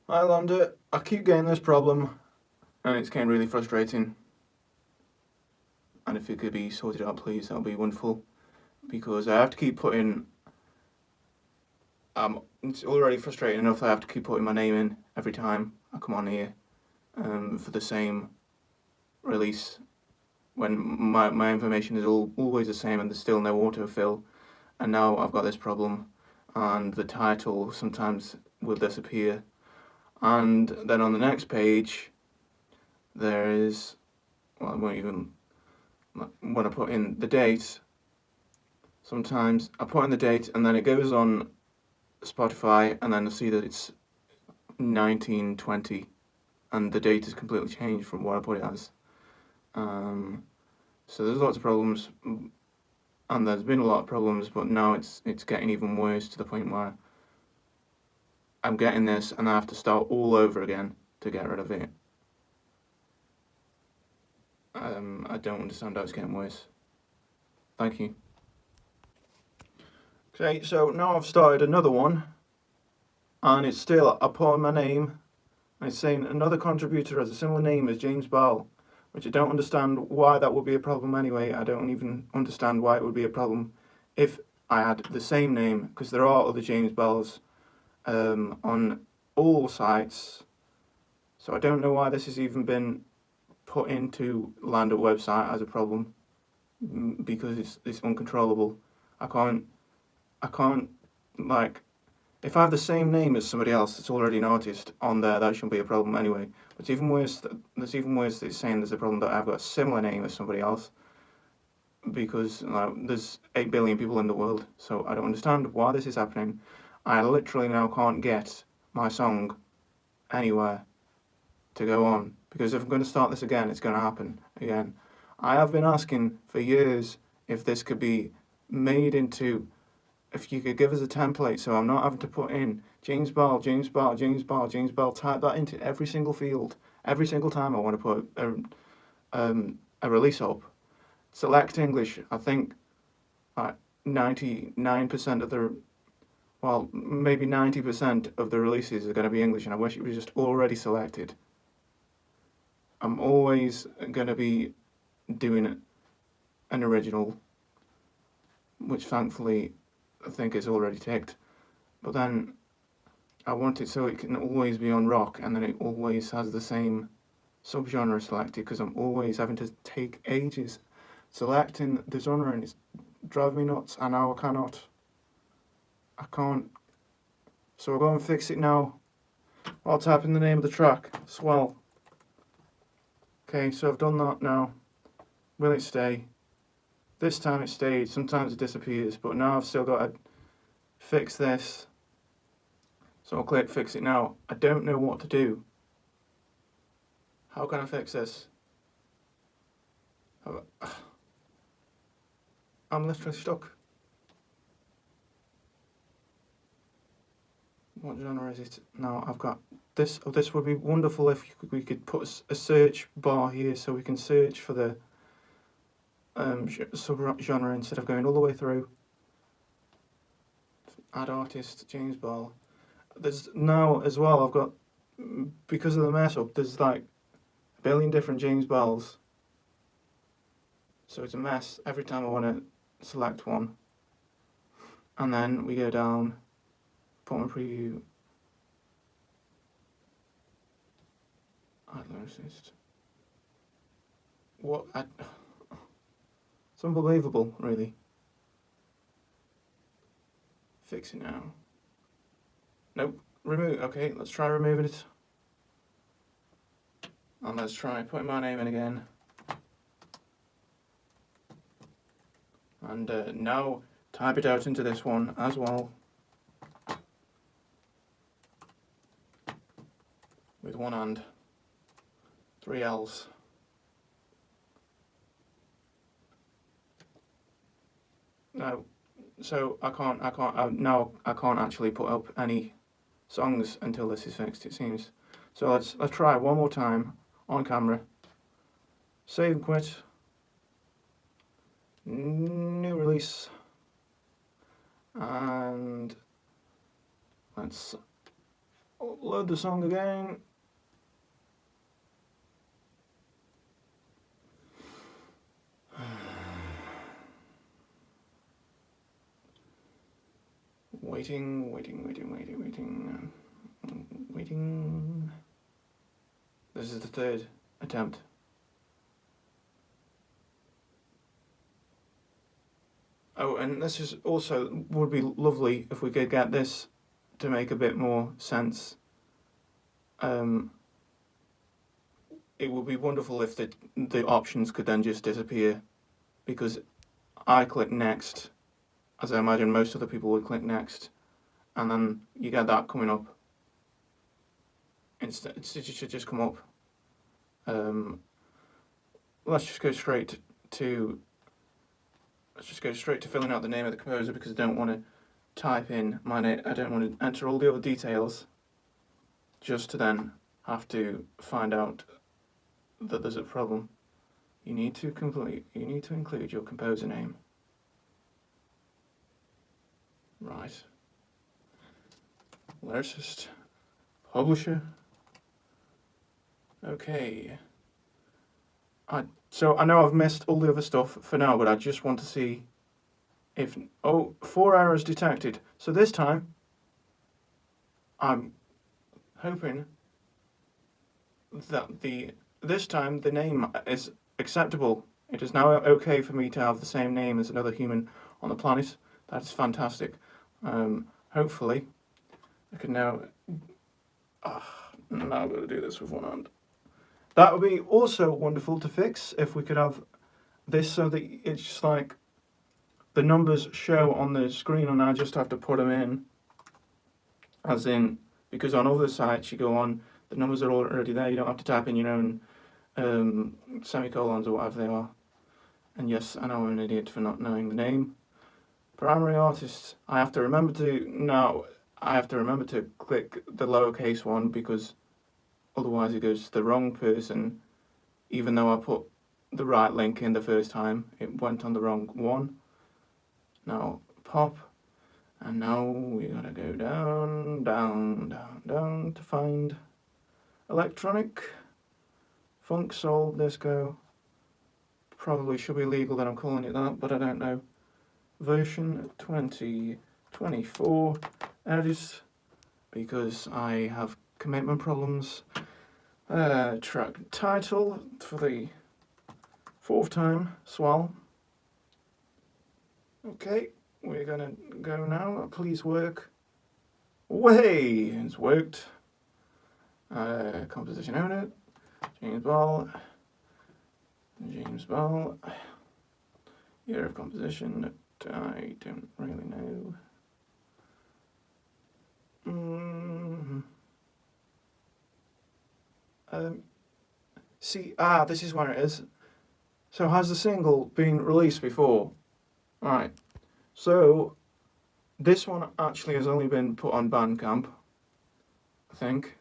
Hi Landr, I keep getting this problem and it's getting really frustrating. And if it could be sorted out, please, that would be wonderful. Because I have to keep putting. It's already frustrating enough that I have to keep putting my name in every time I come on here for the same release. When my information is always the same and there's still no autofill. And now I've got this problem, and the title sometimes will disappear. And then on the next page, there is. Well, I won't even. When I put in the date, sometimes I put in the date and then it goes on Spotify and then I see that it's 1920 and the date is completely changed from what I put it as. So there's lots of problems, and there's been a lot of problems, but now it's getting even worse to the point where I'm getting this and I have to start all over again to get rid of it. I don't understand how it's getting worse. Thank you. Okay, so now I've started another one, and it's still, I put in my name, and it's saying another contributor has a similar name as James Ball, which I don't understand why that would be a problem anyway. I don't even understand why it would be a problem if I had the same name, because there are other James Bells on all sites. So I don't know why this has even been put into Landr website as a problem, because it's uncontrollable. I can't like, if I have the same name as somebody else that's already an artist on there, that shouldn't be a problem anyway. But it's even worse. There's even worse that it's saying there's a problem that I've got a similar name as somebody else, because there's 8 billion people in the world. So I don't understand why this is happening. I literally now can't get my song anywhere to go on, because if I'm going to start this again, it's going to happen again. I have been asking for years if this could be made into, if you could give us a template so I'm not having to put in James Ball, James Ball, James Ball, James Ball, type that into every single field, every single time I want to put a release up. Select English, I think 99% of the, well, maybe 90% of the releases are going to be English, and I wish it was just already selected. I'm always going to be doing an original, which thankfully I think is already ticked. But then I want it so it can always be on rock, and then it always has the same subgenre selected, because I'm always having to take ages selecting the genre, and it's driving me nuts. And now I can't. So I'll go and fix it now. I'll type in the name of the track, Swell. Okay, so I've done that now. Will it stay? This time it stayed. Sometimes it disappears, but now I've still got to fix this. So I'll click fix it now. I don't know what to do. How can I fix this? I'm literally stuck. What genre is it? Now I've got this. Oh, this would be wonderful if we could put a search bar here so we can search for the sub-genre instead of going all the way through. Add artist, James Ball. There's now as well, I've got, because of the mess up, there's like a billion different James Balls. So it's a mess every time I want to select one. And then we go down, put on preview. Add lyricist. What? It's unbelievable, really. Fix it now. Nope. Remove. Okay, let's try removing it. And let's try putting my name in again. And now type it out into this one as well. With one hand. 3 L's. No. So I can't actually put up any songs until this is fixed, it seems. So let's try one more time on camera. Save and quit. New release. And let's load the song again. Waiting. This is the third attempt. Oh, and this is also would be lovely if we could get this to make a bit more sense. It would be wonderful if the options could then just disappear, because I click next, as I imagine most other people would click next, and then you get that coming up. Instead, it should just come up. Let's just go straight to filling out the name of the composer, because I don't want to type in my name. I don't want to enter all the other details just to then have to find out that there's a problem. You need to include your composer name. Right. Lyricist. Publisher. Okay. So I know I've missed all the other stuff for now, but I just want to see if... Oh, 4 errors detected. So this time, I'm hoping that this time the name is acceptable. It is now okay for me to have the same name as another human on the planet. That is fantastic. Hopefully, I can now... now I'm going to do this with one hand. That would be also wonderful to fix if we could have this so that it's just like the numbers show on the screen and I just have to put them in. As in, because on other sites you go on, the numbers are already there, you don't have to type in your own semicolons or whatever they are. And yes, I know I'm an idiot for not knowing the name. Primary artists, I have to remember to click the lowercase one, because otherwise it goes to the wrong person. Even though I put the right link in the first time, it went on the wrong one. Now pop, and now we gotta go down to find electronic, funk, soul, disco. Probably should be legal that I'm calling it that, but I don't know. Version 2024 edit, because I have commitment problems. Track title for the 4th time, Swell. Okay, we're gonna go now. Please work. Way, it's worked. Composition owner, James Ball. Year of composition, I don't really know. This is where it is. So has the single been released before? Right. So this one actually has only been put on Bandcamp, I think.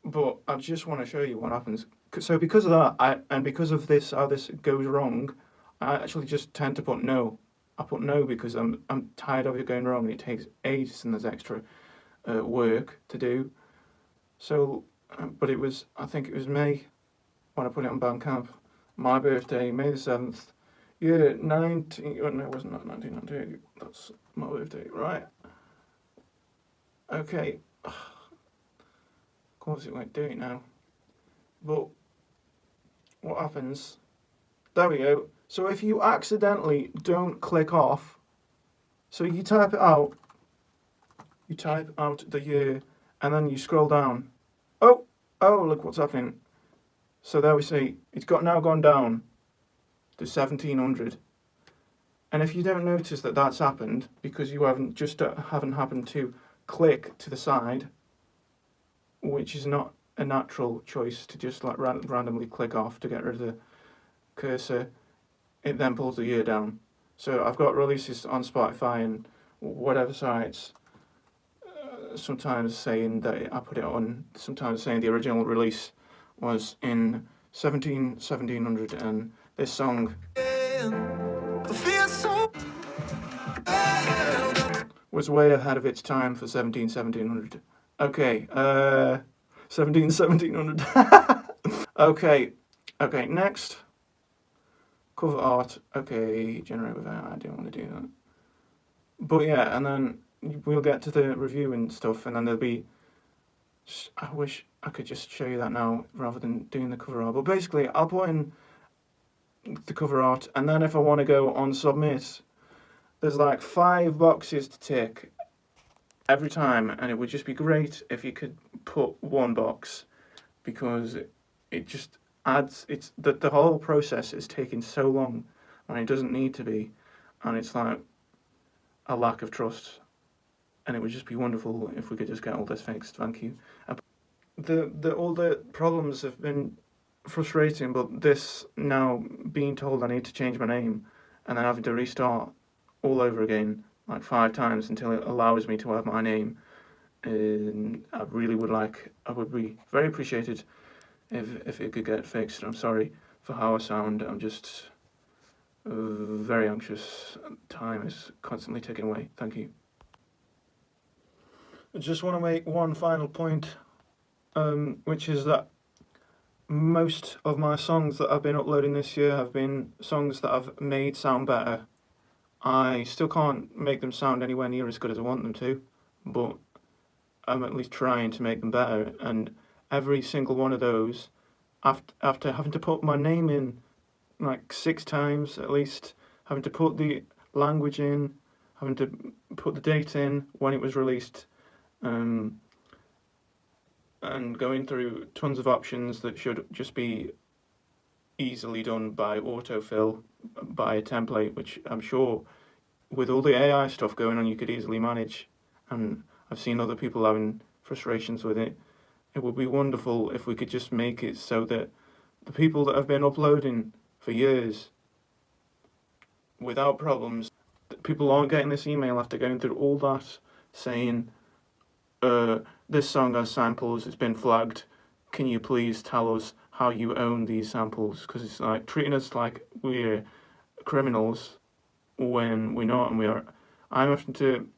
But I just want to show you what happens. So because of that, and because of this, how this goes wrong, I actually just tend to put no. I put no because I'm tired of it going wrong, and it takes ages and there's extra work to do. So, but I think it was May when I put it on Bandcamp. My birthday, May the 7th. Yeah, 19... Oh, no, it wasn't 1998. That's my birthday, right? Okay. Of course it won't do it now. But what happens... There we go. So if you accidentally don't click off, so you type it out the year, and then you scroll down. Oh, look what's happening. So there we see, it's now gone down to 1700. And if you don't notice that that's happened, because you haven't happened to click to the side, which is not a natural choice to just like randomly click off to get rid of the cursor, it then pulls the year down. So I've got releases on Spotify and whatever sites, sometimes saying that I put it on, sometimes saying the original release was in 1700, and this song was way ahead of its time for 1700, Okay, 1700. Okay, okay, next. Cover art. Okay, generate with AI. I don't want to do that. But yeah, and then we'll get to the review and stuff, and then there'll be. I wish I could just show you that now rather than doing the cover art. But basically, I'll put in the cover art, and then if I want to go on submit, there's like 5 boxes to tick every time, and it would just be great if you could put one box because it just adds. It's the whole process is taking so long, and it doesn't need to be, and it's like a lack of trust. And it would just be wonderful if we could just get all this fixed. Thank you. The all the problems have been frustrating, but this now being told I need to change my name and then having to restart all over again like 5 times until it allows me to have my name. And I really would like. I would be very appreciated if it could get fixed. I'm sorry for how I sound. I'm just very anxious. Time is constantly ticking away. Thank you. I just want to make one final point, which is that most of my songs that I've been uploading this year have been songs that I've made sound better. I still can't make them sound anywhere near as good as I want them to, but I'm at least trying to make them better. And every single one of those, after having to put my name in like 6 times at least, having to put the language in, having to put the date in when it was released, um, and going through tons of options that should just be easily done by autofill by a template, which I'm sure with all the AI stuff going on, you could easily manage. And I've seen other people having frustrations with it. It would be wonderful if we could just make it so that the people that have been uploading for years without problems, people aren't getting this email after going through all that saying, this song has samples, it's been flagged. Can you please tell us how you own these samples? Because it's like treating us like we're criminals when we're not, and we are. I'm having to.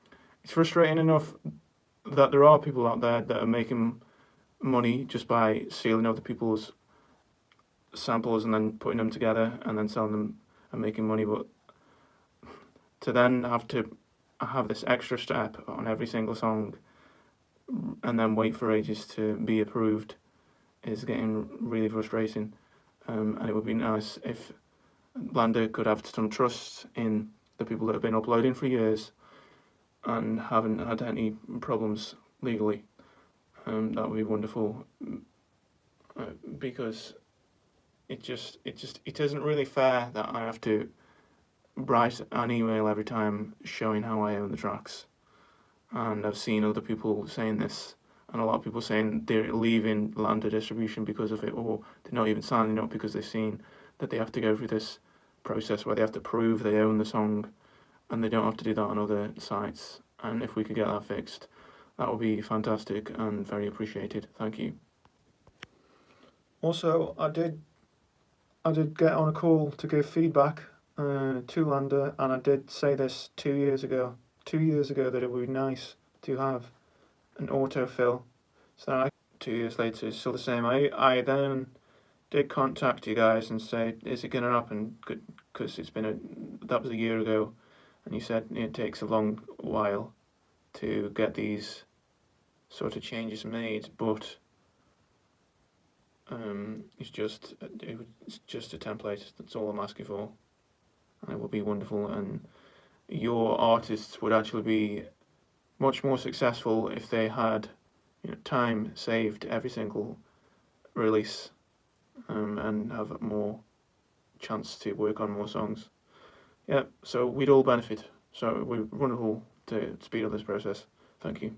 It's frustrating enough that there are people out there that are making money just by stealing other people's samples and then putting them together and then selling them and making money. But to then have to have this extra step on every single song and then wait for ages to be approved is getting really frustrating. And it would be nice if Landr could have some trust in the people that have been uploading for years and haven't had any problems legally. That would be wonderful, because it isn't really fair that I have to write an email every time showing how I own the tracks. And I've seen other people saying this, and a lot of people saying they're leaving Landr distribution because of it, or they're not even signing up because they've seen that they have to go through this process where they have to prove they own the song, and they don't have to do that on other sites. And if we could get that fixed, that would be fantastic and very appreciated. Thank you. Also, I did get on a call to give feedback to Landr, and I did say this 2 years ago. 2 years ago that it would be nice to have an autofill. So that 2 years later it's still the same. I then did contact you guys and say, is it going to happen? Because that was a year ago, and you said it takes a long while to get these sort of changes made, but it's just a template. That's all I'm asking for, and it would be wonderful. And your artists would actually be much more successful if they had, time saved every single release, and have more chance to work on more songs. Yeah, so we'd all benefit. So it would be wonderful to speed up this process. Thank you.